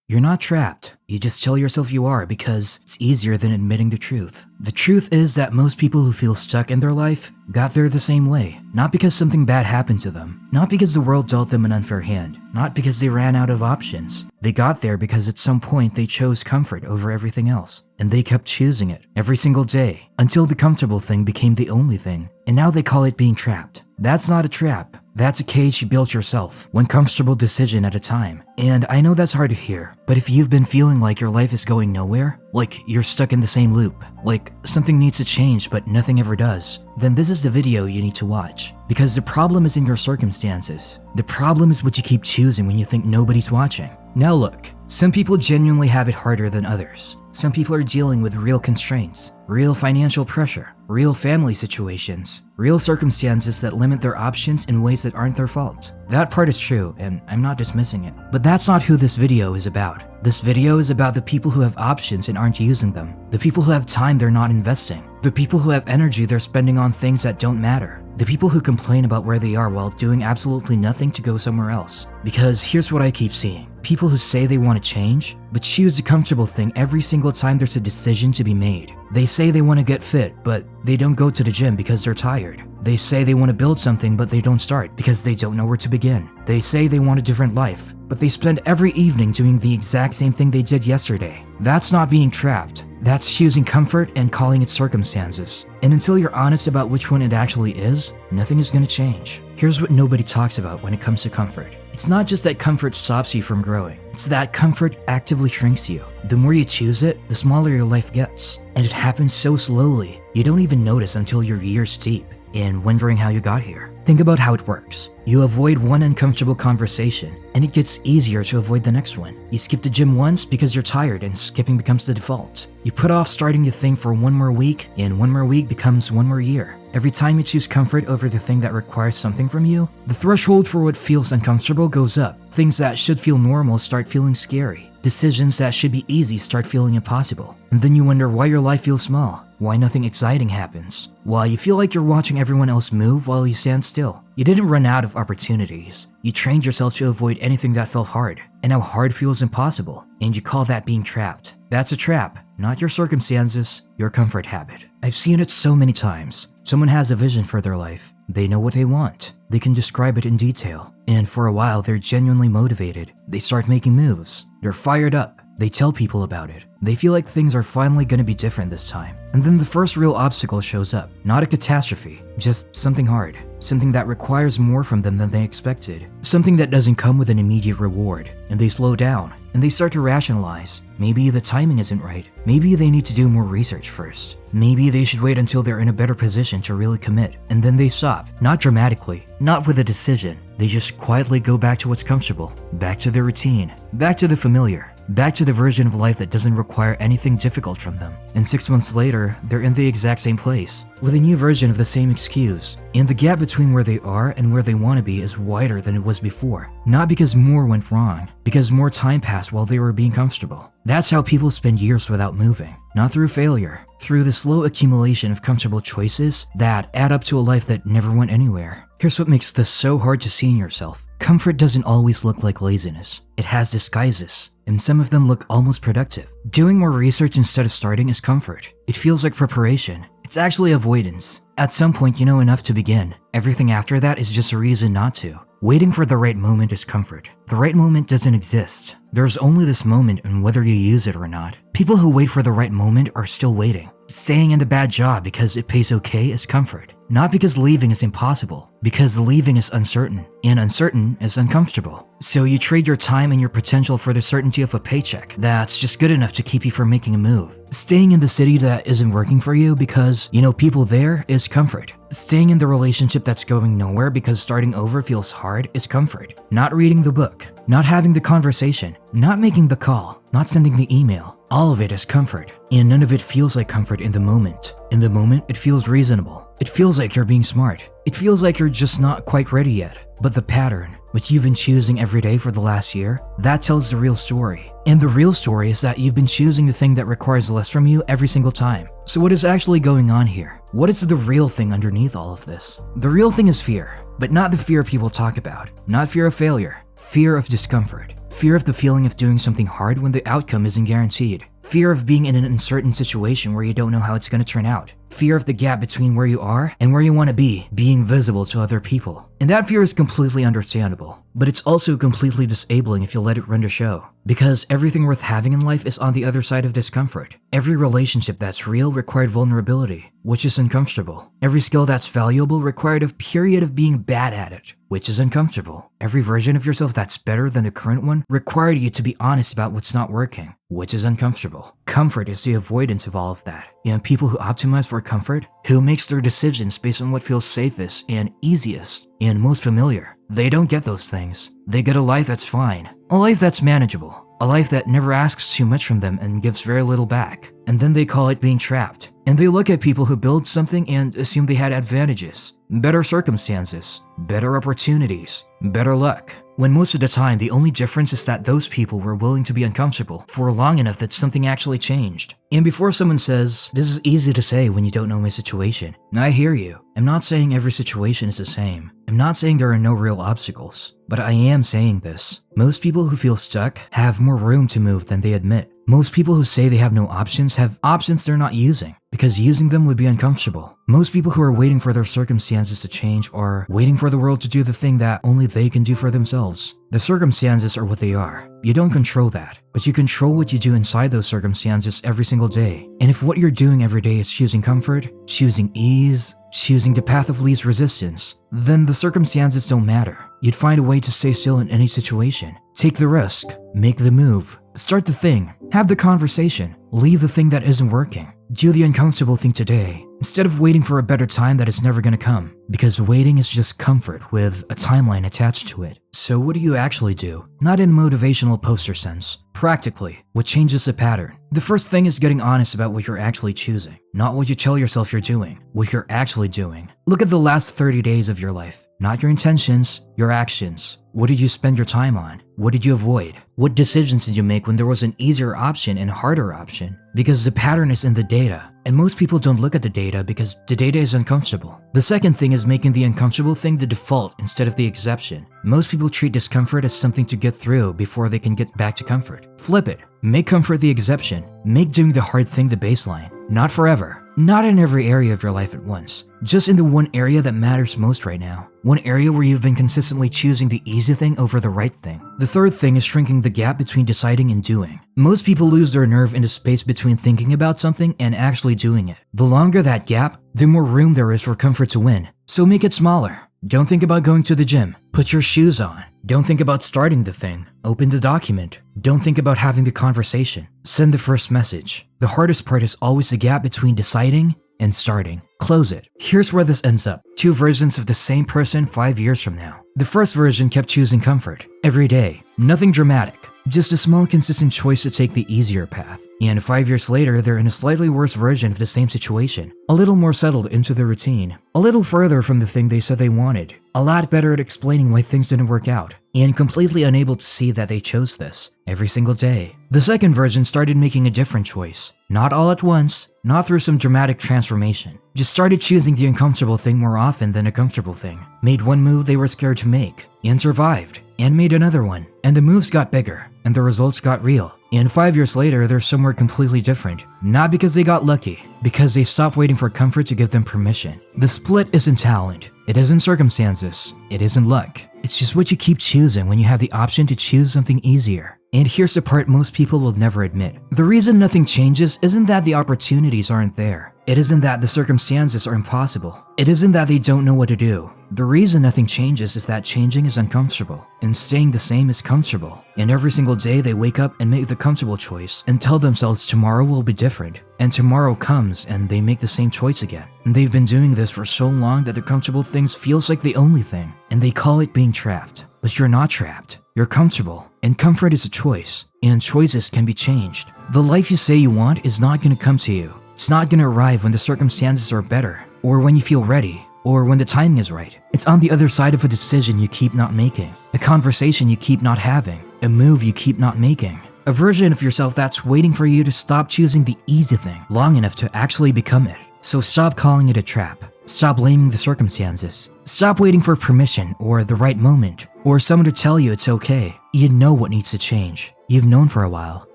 You're not trapped. You just tell yourself you are because it's easier than admitting the truth. The truth is that most people who feel stuck in their life got there the same way. Not because something bad happened to them. Not because the world dealt them an unfair hand. Not because they ran out of options. They got there because at some point they chose comfort over everything else. And they kept choosing it every single day until the comfortable thing became the only thing. And now they call it being trapped. That's not a trap. That's a cage you built yourself, one comfortable decision at a time. And I know that's hard to hear, but if you've been feeling like your life is going nowhere, like you're stuck in the same loop, like something needs to change but nothing ever does, then this is the video you need to watch. Because the problem isn't your circumstances. The problem is what you keep choosing when you think nobody's watching. Now look, some people genuinely have it harder than others. Some people are dealing with real constraints, real financial pressure, real family situations, real circumstances that limit their options in ways that aren't their fault. That part is true, and I'm not dismissing it. But that's not who this video is about. This video is about the people who have options and aren't using them. The people who have time they're not investing. The people who have energy they're spending on things that don't matter. The people who complain about where they are while doing absolutely nothing to go somewhere else. Because here's what I keep seeing. People who say they want to change, but choose the comfortable thing every single time there's a decision to be made. They say they want to get fit, but they don't go to the gym because they're tired. They say they want to build something, but they don't start because they don't know where to begin. They say they want a different life, but they spend every evening doing the exact same thing they did yesterday. That's not being trapped. That's choosing comfort and calling it circumstances. And until you're honest about which one it actually is, nothing is going to change. Here's what nobody talks about when it comes to comfort. It's not just that comfort stops you from growing. It's that comfort actively shrinks you. The more you choose it, the smaller your life gets. And it happens so slowly, you don't even notice until you're years deep in wondering how you got here. Think about how it works. You avoid one uncomfortable conversation, and it gets easier to avoid the next one. You skip the gym once because you're tired and skipping becomes the default. You put off starting the thing for one more week, and one more week becomes one more year. Every time you choose comfort over the thing that requires something from you, the threshold for what feels uncomfortable goes up. Things that should feel normal start feeling scary. Decisions that should be easy start feeling impossible. And then you wonder why your life feels small, why nothing exciting happens, why you feel like you're watching everyone else move while you stand still. You didn't run out of opportunities. You trained yourself to avoid anything that felt hard, and now hard feels impossible, and you call that being trapped. That's a trap, not your circumstances, your comfort habit. I've seen it so many times. Someone has a vision for their life. They know what they want. They can describe it in detail. And for a while, they're genuinely motivated. They start making moves. They're fired up. They tell people about it. They feel like things are finally going to be different this time. And then the first real obstacle shows up. Not a catastrophe, just something hard. Something that requires more from them than they expected. Something that doesn't come with an immediate reward. And they slow down. And they start to rationalize. Maybe the timing isn't right. Maybe they need to do more research first. Maybe they should wait until they're in a better position to really commit. And then they stop. Not dramatically. Not with a decision. They just quietly go back to what's comfortable. Back to their routine. Back to the familiar. Back to the version of life that doesn't require anything difficult from them. And 6 months later, they're in the exact same place, with a new version of the same excuse. And the gap between where they are and where they want to be is wider than it was before. Not because more went wrong, because more time passed while they were being comfortable. That's how people spend years without moving. Not through failure, through the slow accumulation of comfortable choices that add up to a life that never went anywhere. Here's what makes this so hard to see in yourself. Comfort doesn't always look like laziness. It has disguises, and some of them look almost productive. Doing more research instead of starting is comfort. It feels like preparation. It's actually avoidance. At some point, you know enough to begin. Everything after that is just a reason not to. Waiting for the right moment is comfort. The right moment doesn't exist. There's only this moment and whether you use it or not. People who wait for the right moment are still waiting. Staying in the bad job because it pays okay is comfort. Not because leaving is impossible, because leaving is uncertain, and uncertain is uncomfortable. So you trade your time and your potential for the certainty of a paycheck that's just good enough to keep you from making a move. Staying in the city that isn't working for you because you know people there is comfort. Staying in the relationship that's going nowhere because starting over feels hard is comfort. Not reading the book, not having the conversation, not making the call, not sending the email. All of it is comfort, and none of it feels like comfort in the moment. In the moment, it feels reasonable. It feels like you're being smart. It feels like you're just not quite ready yet. But the pattern, which you've been choosing every day for the last year, that tells the real story. And the real story is that you've been choosing the thing that requires less from you every single time. So what is actually going on here? What is the real thing underneath all of this? The real thing is fear, but not the fear people talk about. Not fear of failure. Fear of discomfort. Fear of the feeling of doing something hard when the outcome isn't guaranteed. Fear of being in an uncertain situation where you don't know how it's going to turn out. Fear of the gap between where you are and where you want to be being visible to other people. And that fear is completely understandable, but it's also completely disabling if you let it run the show. Because everything worth having in life is on the other side of discomfort. Every relationship that's real required vulnerability, which is uncomfortable. Every skill that's valuable required a period of being bad at it, which is uncomfortable. Every version of yourself that's better than the current one required you to be honest about what's not working, which is uncomfortable. Comfort is the avoidance of all of that. And people who optimize for comfort, who makes their decisions based on what feels safest and easiest and most familiar, they don't get those things. They get a life that's fine, a life that's manageable, a life that never asks too much from them and gives very little back. And then they call it being trapped. And they look at people who build something and assume they had advantages, better circumstances, better opportunities, better luck. When most of the time, the only difference is that those people were willing to be uncomfortable for long enough that something actually changed. And before someone says, "This is easy to say when you don't know my situation," I hear you. I'm not saying every situation is the same. I'm not saying there are no real obstacles. But I am saying this. Most people who feel stuck have more room to move than they admit. Most people who say they have no options have options they're not using, because using them would be uncomfortable. Most people who are waiting for their circumstances to change are waiting for the world to do the thing that only they can do for themselves. The circumstances are what they are. You don't control that, but you control what you do inside those circumstances every single day. And if what you're doing every day is choosing comfort, choosing ease, choosing the path of least resistance, then the circumstances don't matter. You'd find a way to stay still in any situation. Take the risk, make the move, start the thing, have the conversation, leave the thing that isn't working. Do the uncomfortable thing today, instead of waiting for a better time that is never gonna come. Because waiting is just comfort with a timeline attached to it. So what do you actually do? Not in a motivational poster sense. Practically, what changes the pattern? The first thing is getting honest about what you're actually choosing. Not what you tell yourself you're doing, what you're actually doing. Look at the last 30 days of your life. Not your intentions, your actions. What did you spend your time on? What did you avoid? What decisions did you make when there was an easier option and a harder option? Because the pattern is in the data, and most people don't look at the data because the data is uncomfortable. The second thing is making the uncomfortable thing the default instead of the exception. Most people treat discomfort as something to get through before they can get back to comfort. Flip it. Make comfort the exception. Make doing the hard thing the baseline. Not forever. Not in every area of your life at once. Just in the one area that matters most right now. One area where you've been consistently choosing the easy thing over the right thing. The third thing is shrinking the gap between deciding and doing. Most people lose their nerve in the space between thinking about something and actually doing it. The longer that gap, the more room there is for comfort to win. So make it smaller. Don't think about going to the gym. Put your shoes on. Don't think about starting the thing. Open the document. Don't think about having the conversation. Send the first message. The hardest part is always the gap between deciding and starting. Close it. Here's where this ends up. Two versions of the same person 5 years from now. The first version kept choosing comfort every day. Nothing dramatic. Just a small consistent choice to take the easier path. And 5 years later, they're in a slightly worse version of the same situation. A little more settled into the routine. A little further from the thing they said they wanted. A lot better at explaining why things didn't work out. And completely unable to see that they chose this every single day. The second version started making a different choice. Not all at once, not through some dramatic transformation. Just started choosing the uncomfortable thing more often than a comfortable thing. Made one move they were scared to make, and survived. And made another one. And the moves got bigger, and the results got real. And 5 years later, they're somewhere completely different. Not because they got lucky, because they stopped waiting for comfort to give them permission. The split isn't talent. It isn't circumstances. It isn't luck. It's just what you keep choosing when you have the option to choose something easier. And here's the part most people will never admit. The reason nothing changes isn't that the opportunities aren't there. It isn't that the circumstances are impossible. It isn't that they don't know what to do. The reason nothing changes is that changing is uncomfortable, and staying the same is comfortable. And every single day they wake up and make the comfortable choice and tell themselves tomorrow will be different. And tomorrow comes and they make the same choice again. And they've been doing this for so long that the comfortable things feels like the only thing. And they call it being trapped. But you're not trapped. You're comfortable. And comfort is a choice. And choices can be changed. The life you say you want is not going to come to you. It's not going to arrive when the circumstances are better, or when you feel ready, or when the timing is right. It's on the other side of a decision you keep not making, a conversation you keep not having, a move you keep not making, a version of yourself that's waiting for you to stop choosing the easy thing long enough to actually become it. So stop calling it a trap. Stop blaming the circumstances. Stop waiting for permission or the right moment or someone to tell you it's okay. You know what needs to change. You've known for a while.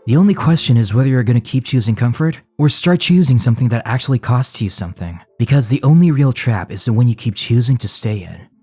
The only question is whether you're gonna keep choosing comfort or start choosing something that actually costs you something. Because the only real trap is the one you keep choosing to stay in.